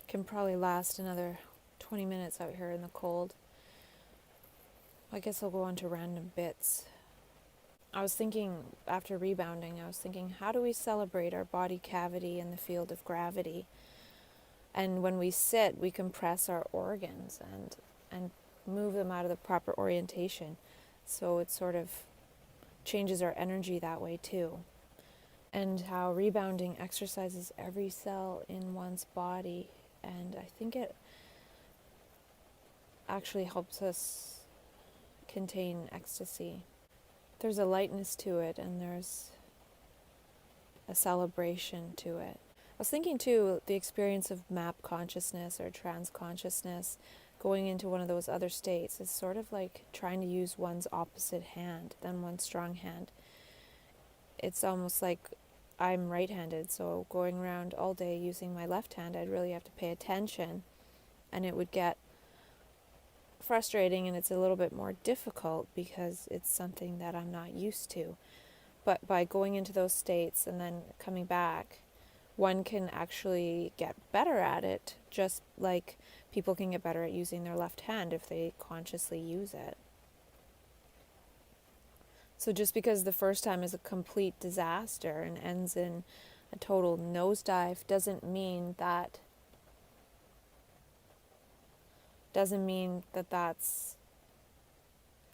can probably last another 20 minutes out here in the cold. I guess I'll go on to random bits. I was thinking, after rebounding, how do we celebrate our body cavity in the field of gravity? And when we sit, we compress our organs and move them out of the proper orientation. So it sort of changes our energy that way too. And how rebounding exercises every cell in one's body. And I think it actually helps us contain ecstasy. There's a lightness to it, and there's a celebration to it. I was thinking too, the experience of map consciousness or trance consciousness, going into one of those other states, is sort of like trying to use one's opposite hand than one's strong hand. It's almost like I'm right-handed, so going around all day using my left hand, I'd really have to pay attention, and it would get frustrating, and it's a little bit more difficult because it's something that I'm not used to. But by going into those states and then coming back, one can actually get better at it, just like people can get better at using their left hand if they consciously use it. So just because the first time is a complete disaster and ends in a total nosedive doesn't mean that that's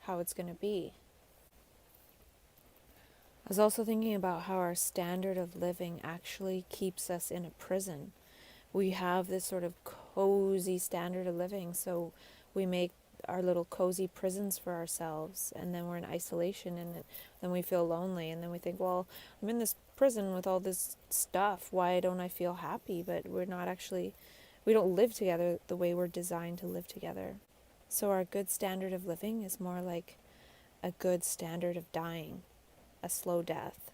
how it's going to be. I was also thinking about how our standard of living actually keeps us in a prison. We have this sort of cozy standard of living, so we make our little cozy prisons for ourselves, and then we're in isolation, and then we feel lonely, and then we think, well, I'm in this prison with all this stuff, why don't I feel happy? But we don't live together the way we're designed to live together. So our good standard of living is more like a good standard of dying, a slow death.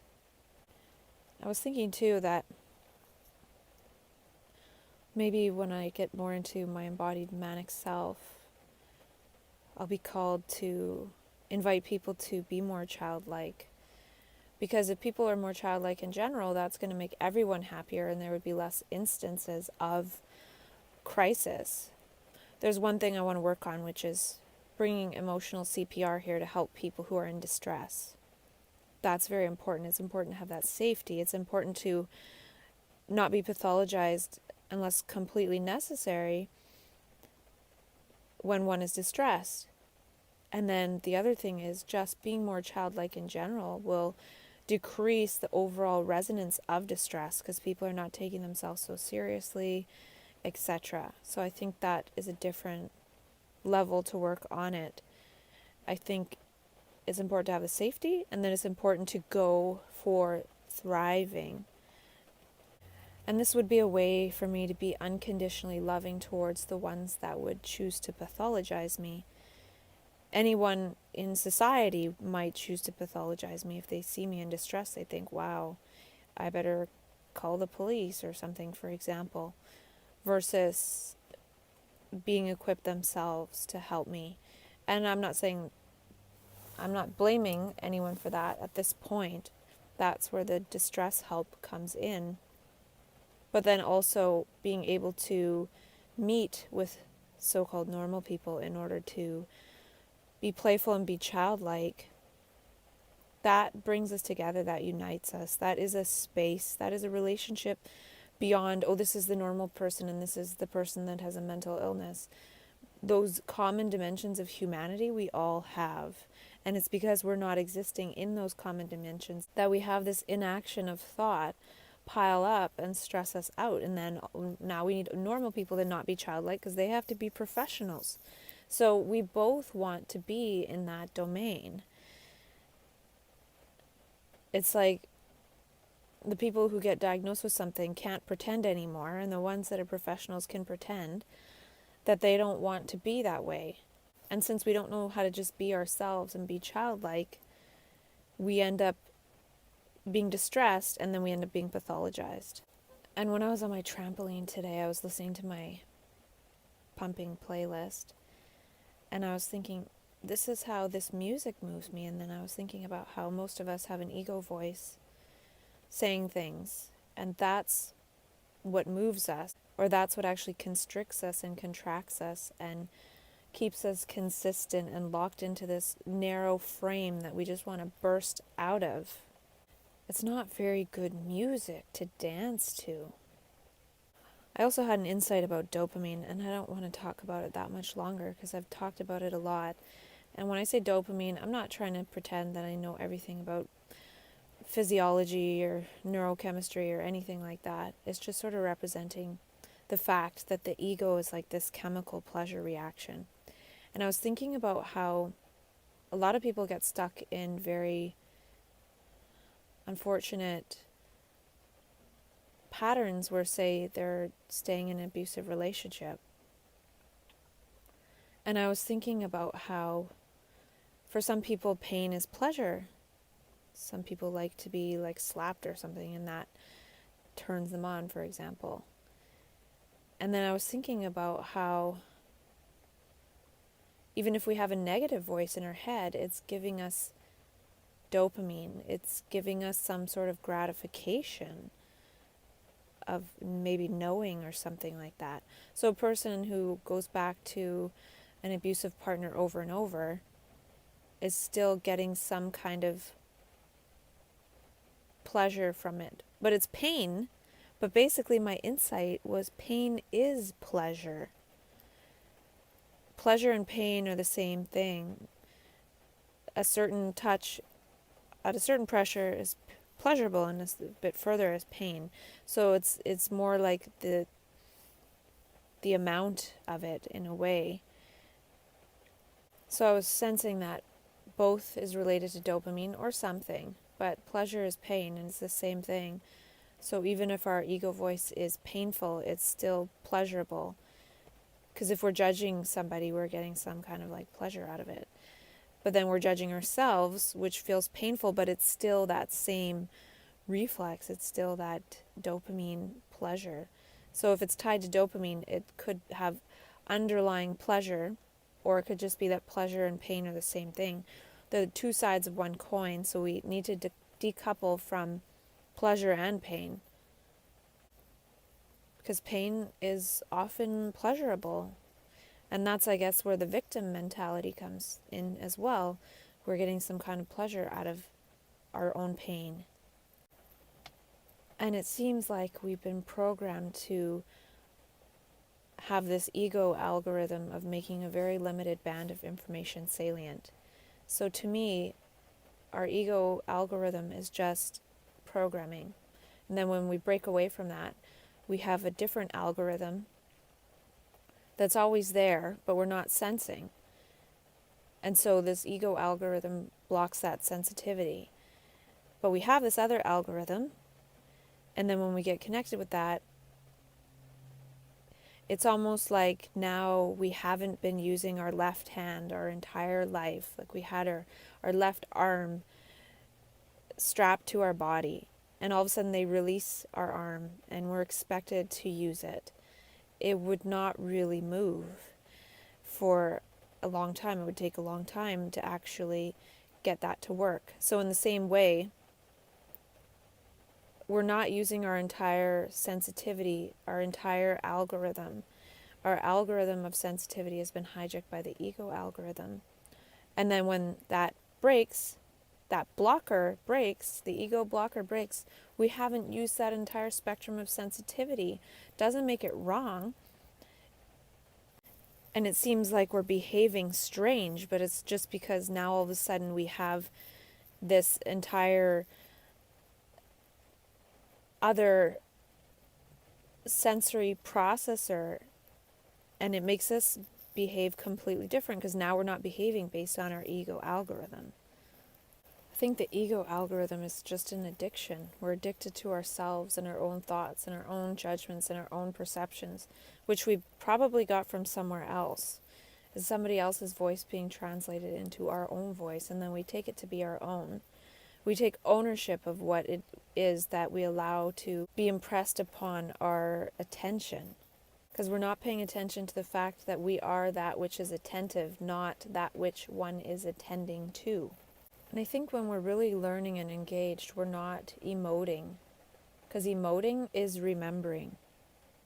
I was thinking too that maybe when I get more into my embodied manic self, I'll be called to invite people to be more childlike. Because if people are more childlike in general, that's going to make everyone happier, and there would be less instances of crisis. There's one thing I want to work on, which is bringing emotional CPR here to help people who are in distress. That's very important. It's important to have that safety. It's important to not be pathologized unless completely necessary when one is distressed. And then the other thing is just being more childlike in general will decrease the overall resonance of distress because people are not taking themselves so seriously, etc. So I think that is a different level to work on it. I think it's important to have the safety, and then it's important to go for thriving. And this would be a way for me to be unconditionally loving towards the ones that would choose to pathologize me. Anyone in society might choose to pathologize me. If they see me in distress, they think, wow, I better call the police or something, for example, versus being equipped themselves to help me. And I'm not blaming anyone for that at this point. That's where the distress help comes in. But then also being able to meet with so-called normal people in order to be playful and be childlike, that brings us together, that unites us. That is a space, that is a relationship beyond, oh, this is the normal person and this is the person that has a mental illness. Those common dimensions of humanity we all have. And it's because we're not existing in those common dimensions that we have this inaction of thought pile up and stress us out. And then now we need normal people to not be childlike because they have to be professionals. So we both want to be in that domain. It's like the people who get diagnosed with something can't pretend anymore, and the ones that are professionals can pretend that they don't want to be that way. And since we don't know how to just be ourselves and be childlike, we end up being distressed, and then we end up being pathologized. And when I was on my trampoline today, I was listening to my pumping playlist, and I was thinking, this is how this music moves me. And then I was thinking about how most of us have an ego voice saying things, and that's what moves us. or that's what actually constricts us and contracts us and keeps us consistent and locked into this narrow frame that we just want to burst out of. It's not very good music to dance to. I also had an insight about dopamine, and I don't want to talk about it that much longer because I've talked about it a lot. And when I say dopamine, I'm not trying to pretend that I know everything about physiology or neurochemistry or anything like that. It's just sort of representing the fact that the ego is like this chemical pleasure reaction. And I was thinking about how a lot of people get stuck in very unfortunate patterns where, say, they're staying in an abusive relationship. And I was thinking about how for some people pain is pleasure. Some people like to be like slapped or something and that turns them on, for example. And then I was thinking about how even if we have a negative voice in our head, it's giving us dopamine. It's giving us some sort of gratification of maybe knowing or something like that. So a person who goes back to an abusive partner over and over is still getting some kind of pleasure from it. But it's pain. But basically my insight was pain is pleasure. Pleasure and pain are the same thing. A certain touch at a certain pressure is pleasurable, and a bit further is pain. So it's more like the amount of it in a way. So I was sensing that both is related to dopamine or something, but pleasure is pain and it's the same thing. So even if our ego voice is painful, it's still pleasurable. Because if we're judging somebody, we're getting some kind of like pleasure out of it. But then we're judging ourselves, which feels painful, but it's still that same reflex. It's still that dopamine pleasure. So if it's tied to dopamine, it could have underlying pleasure, or it could just be that pleasure and pain are the same thing. They're two sides of one coin, so we need to decouple from pleasure and pain. Because pain is often pleasurable. And that's, I guess, where the victim mentality comes in as well. We're getting some kind of pleasure out of our own pain. And it seems like we've been programmed to have this ego algorithm of making a very limited band of information salient. So to me, our ego algorithm is just programming. And then when we break away from that, we have a different algorithm that's always there, but we're not sensing. And so this ego algorithm blocks that sensitivity. But we have this other algorithm, and then when we get connected with that, it's almost like now we haven't been using our left hand our entire life. Like we had our left arm strapped to our body, and all of a sudden they release our arm and we're expected to use it. It would not really move for a long time. It would take a long time to actually get that to work. So in the same way, we're not using our entire sensitivity, our entire algorithm. Our algorithm of sensitivity has been hijacked by the ego algorithm. And then when that breaks, that blocker breaks, the ego blocker breaks, we haven't used that entire spectrum of sensitivity. Doesn't make it wrong. And it seems like we're behaving strange, but it's just because now all of a sudden we have this entire other sensory processor, and it makes us behave completely different because now we're not behaving based on our ego algorithm. I think the ego algorithm is just an addiction. We're addicted to ourselves and our own thoughts and our own judgments and our own perceptions, which we probably got from somewhere else. It's somebody else's voice being translated into our own voice, and then we take it to be our own. We take ownership of what it is that we allow to be impressed upon our attention, because we're not paying attention to the fact that we are that which is attentive, not that which one is attending to. And I think when we're really learning and engaged, we're not emoting, because emoting is remembering.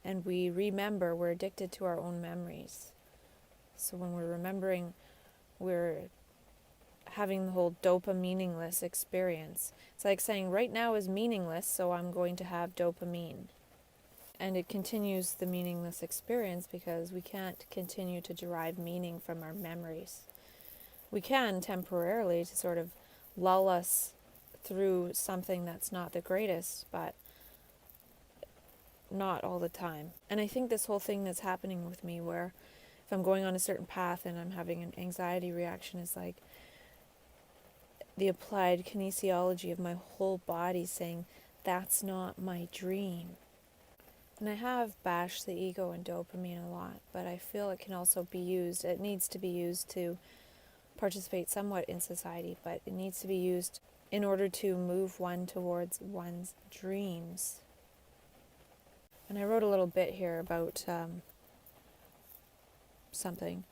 and we remember, we're addicted to our own memories. So when we're remembering, we're having the whole dopaminingless experience. It's like saying right now is meaningless, so I'm going to have dopamine. And it continues the meaningless experience because we can't continue to derive meaning from our memories. We can temporarily to sort of lull us through something that's not the greatest, but not all the time. And I think this whole thing that's happening with me, where if I'm going on a certain path and I'm having an anxiety reaction, is like the applied kinesiology of my whole body saying, that's not my dream. And I have bashed the ego and dopamine a lot, but I feel it can also be used, it needs to be used to participate somewhat in society, but it needs to be used in order to move one towards one's dreams. And I wrote a little bit here about something.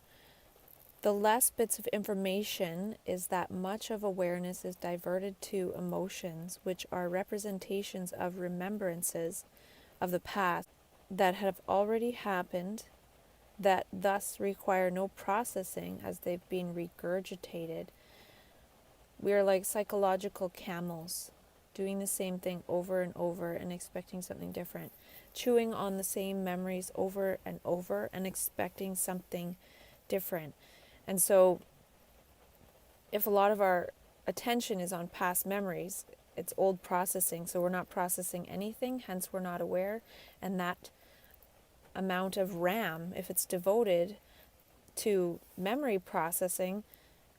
The less bits of information is that much of awareness is diverted to emotions, which are representations of remembrances of the past that have already happened, that thus require no processing as they've been regurgitated. We are like psychological camels, doing the same thing over and over and expecting something different, chewing on the same memories over and over and expecting something different. And so if a lot of our attention is on past memories, it's old processing, so we're not processing anything, hence we're not aware. And that amount of RAM, if it's devoted to memory processing,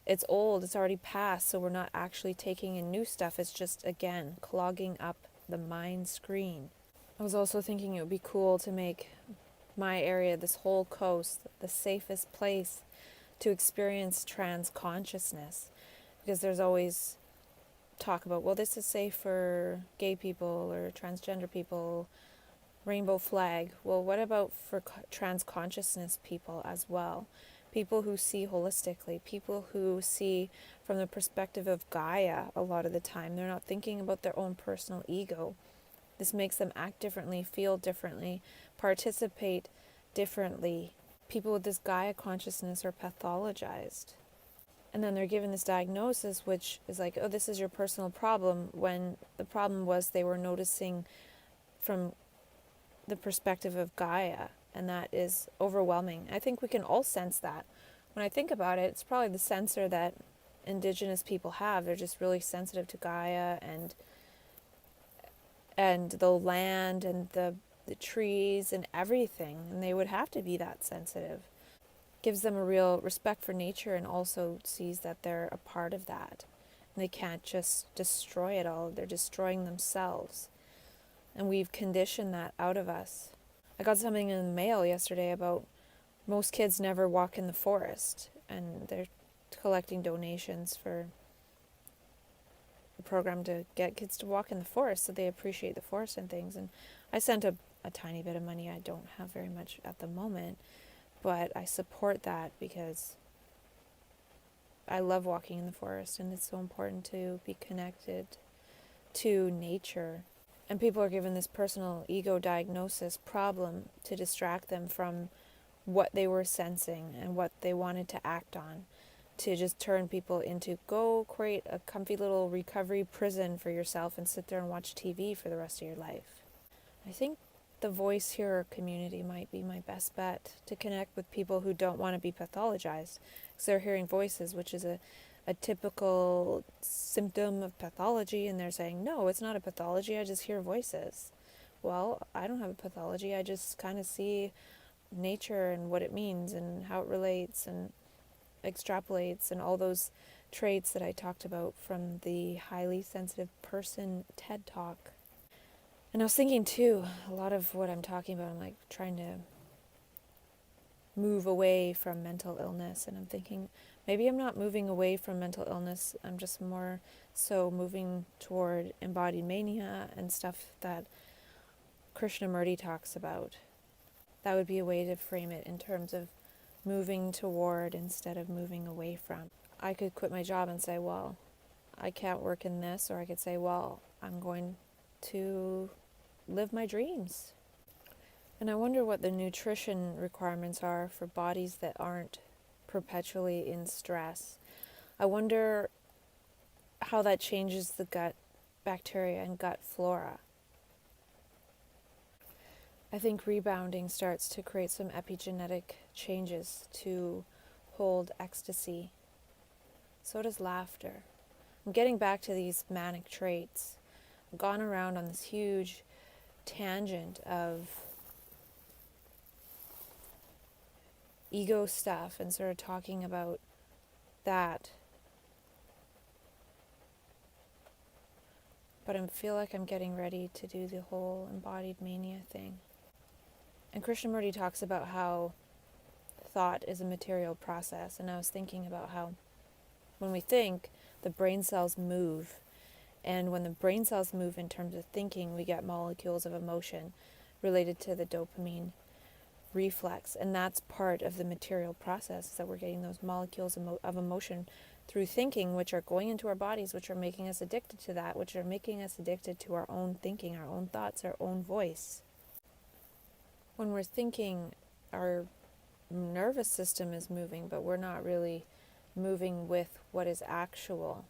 it's old, it's already past, so we're not actually taking in new stuff. It's just, again, clogging up the mind screen. I was also thinking it would be cool to make my area, this whole coast, the safest place to experience trans consciousness, because there's always talk about, well, this is safe for gay people or transgender people, rainbow flag. Well, what about for trans consciousness people as well? People who see holistically, people who see from the perspective of Gaia a lot of the time. They're not thinking about their own personal ego. This makes them act differently, feel differently, participate differently. People with this Gaia consciousness are pathologized. And then they're given this diagnosis, which is like, oh, this is your personal problem, when the problem was they were noticing from the perspective of Gaia, and that is overwhelming. I think we can all sense that. When I think about it, it's probably the sensor that Indigenous people have. They're just really sensitive to Gaia and the land and the trees and everything, and they would have to be that sensitive. Gives them a real respect for nature, and also sees that they're a part of that. And they can't just destroy it all. They're destroying themselves. And we've conditioned that out of us. I got something in the mail yesterday about most kids never walk in the forest, and they're collecting donations for a program to get kids to walk in the forest so they appreciate the forest and things. And I sent a tiny bit of money. I don't have very much at the moment, but I support that because I love walking in the forest, and it's so important to be connected to nature. And people are given this personal ego diagnosis problem to distract them from what they were sensing and what they wanted to act on, to just turn people into, go create a comfy little recovery prison for yourself and sit there and watch TV for the rest of your life. I think the voice hearer community might be my best bet to connect with people who don't want to be pathologized, because they're hearing voices, which is a typical symptom of pathology, and they're saying, no, it's not a pathology, I just hear voices. Well, I don't have a pathology, I just kind of see nature and what it means and how it relates and extrapolates and all those traits that I talked about from the highly sensitive person TED Talk. And I was thinking too, a lot of what I'm talking about, I'm like trying to move away from mental illness, and I'm thinking maybe I'm not moving away from mental illness, I'm just more so moving toward embodied mania and stuff that Krishnamurti talks about. That would be a way to frame it, in terms of moving toward instead of moving away from. I could quit my job and say, well, I can't work in this, or I could say, well, I'm going to live my dreams. And I wonder what the nutrition requirements are for bodies that aren't perpetually in stress. I wonder how that changes the gut bacteria and gut flora. I think rebounding starts to create some epigenetic changes to hold ecstasy. So does laughter. I'm getting back to these manic traits. I've gone around on this huge tangent of ego stuff and sort of talking about that. But I feel like I'm getting ready to do the whole embodied mania thing. And Krishnamurti talks about how thought is a material process. And I was thinking about how when we think, the brain cells move. And when the brain cells move in terms of thinking, we get molecules of emotion related to the dopamine reflex. And that's part of the material process, that we're getting those molecules of emotion through thinking, which are going into our bodies, which are making us addicted to that, which are making us addicted to our own thinking, our own thoughts, our own voice. When we're thinking, our nervous system is moving, but we're not really moving with what is actual.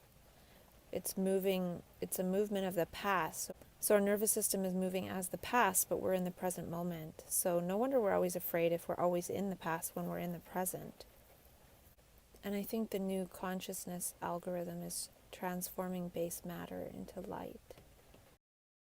It's moving, it's a movement of the past. So our nervous system is moving as the past, but we're in the present moment. So no wonder we're always afraid if we're always in the past when we're in the present. And I think the new consciousness algorithm is transforming base matter into light.